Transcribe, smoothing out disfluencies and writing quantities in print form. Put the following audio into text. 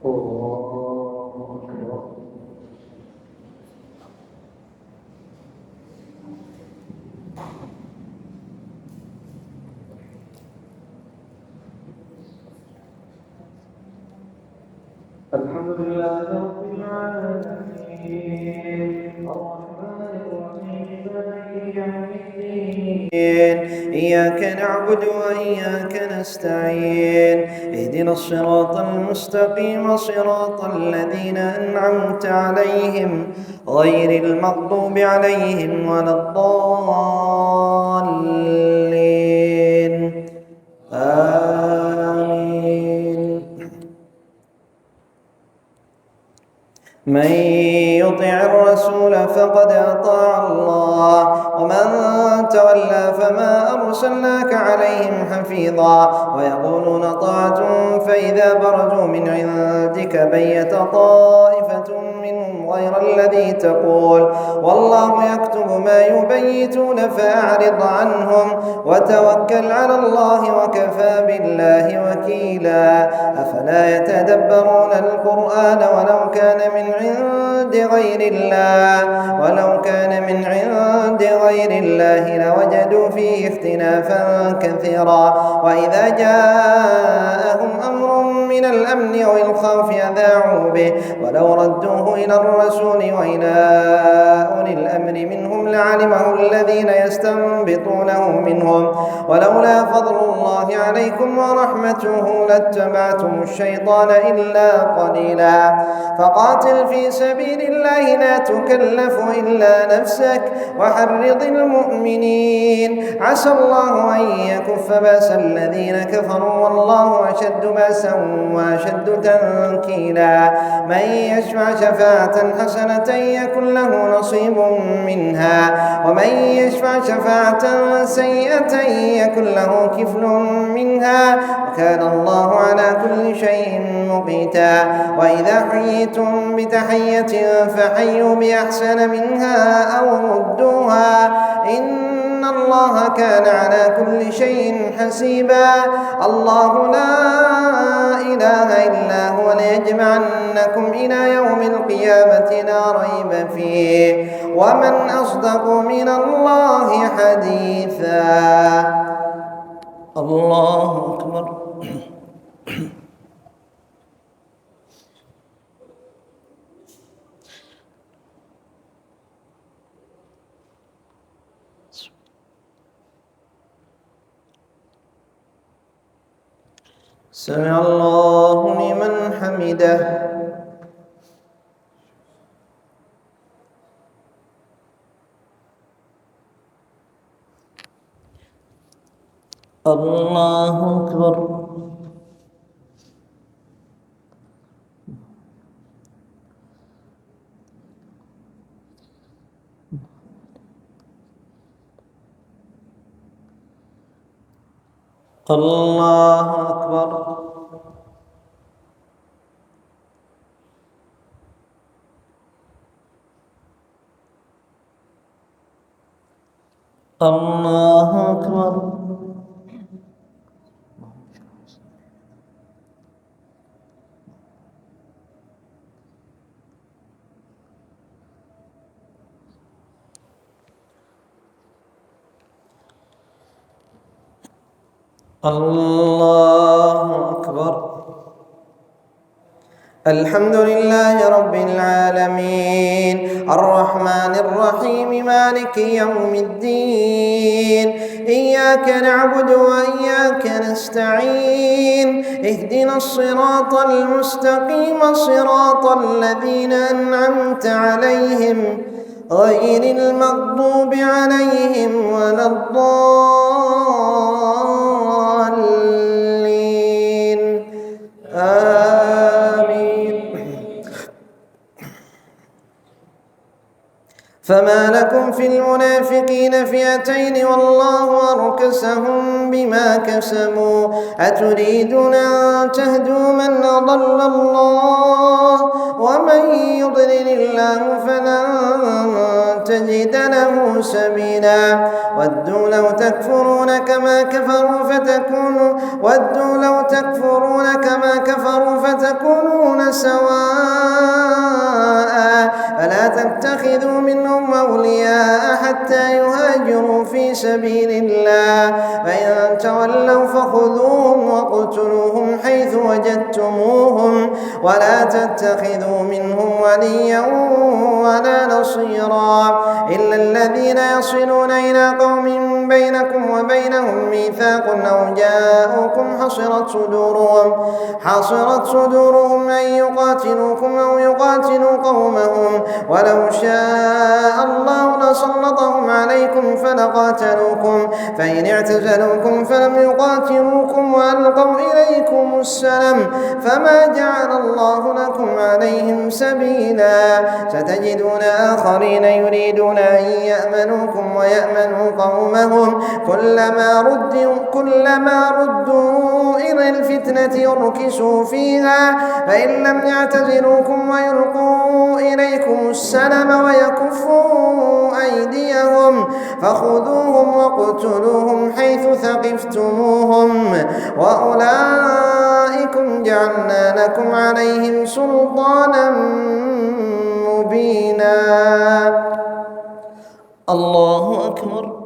الله أكبر. الحمد لله رب العالمين الرحمن الرحيم مالك يوم الدين إياك نعبد وإياك نستعين اهدنا الصراط المستقيم صراط الذين أنعمت عليهم غير المغضوب عليهم ولا الضالين آمين. من يطع الرسول فقد أطاع الله ومن تولى فما أرسلناك عليهم حفيظا ويقولون طاعة فإذا برزوا من عندك بيت طائفة منهم غير الذي تقول والله يكتب ما يبيتون فأعرض عنهم وتوكل على الله وكفى بالله وكيلا. أفلا يتدبرون القرآن ولو كان من عند غير الله لوجدوا فيه اختلافا كثيرا وإذا جاءهم أمر من الأمن أو الخوف أذاعوا به ولو ردوه إلى الرسول وإلى أولي الأمر منهم لعلمه الذين يستنبطونه منهم ولولا فضل الله عليكم ورحمته لاتبعتم الشيطان إلا قليلا. فقاتل في سبيل الله لا تكلف إلا نفسك وحرض المؤمنين عسى الله أن يكف بأس الذين كفروا والله أشد بأسا وأشد تنكيلا. من يشفع شفاعة حسنة يكن له نصيب منها ومن يشفع شفاعة سيئة يكن له كفل منها وكان الله على كل شيء مقيتا. وإذا حييتم بتحية فحيوا بأحسن منها أو ردوها إن الله كان على كل شيء حسيبا. الله لا إله إلا هو ليجمعنكم إلى يوم القيامة لا ريب فيه ومن أصدق من الله حديثا. الله أكبر. سمع الله لمن حمده. الله أكبر. الله أكبر. الله أكبر. الله أكبر. الحمد لله رب العالمين الرحمن الرحيم مالك يوم الدين إياك نعبد وإياك نستعين اهدنا الصراط المستقيم صراط الذين أنعمت عليهم غير المغضوب عليهم ولا الضالين آمين. فما لكم في المنافقين فئتين والله أركسهم بما كسبوا أتريدون أن تهدوا من أضل الله ومن يضلل الله فلن تجد له سبيلا. ودوا لو تكفرون كما كفروا فتكونون تتخذوا منهم أولياء حتى يهاجروا في سبيل الله، فإن تولوا فخذوهم واقتلوهم حيث وجدتموهم، ولا تتخذوا منهم وليا ولا نصيرا إلا الذين يصلون إلى قوم بينكم وبينهم ميثاق أو جاءوكم حصرت صدورهم أن يقاتلوكم أو يقاتلوا قومهم، ولو شاء الله لسلطهم عليكم فلقاتلوكم، فإن اعتزلوكم فلم يقاتلوكم وألقوا إليكم السلم فما جعل الله لكم عليهم سبيلا. ستجدون آخرين يريدون أن يأمنوكم ويأمنوا قومهم، كلما ردوا إلى الفتنة يركسوا فيها، فإن لم يعتزلوكم ويلقوا إليكم السلم ويكفوا أيديهم فخذوهم واقتلوهم حيث ثقفتموهم، وأولئكم جعلنا لكم عليهم سلطانا مبينا. الله أكبر.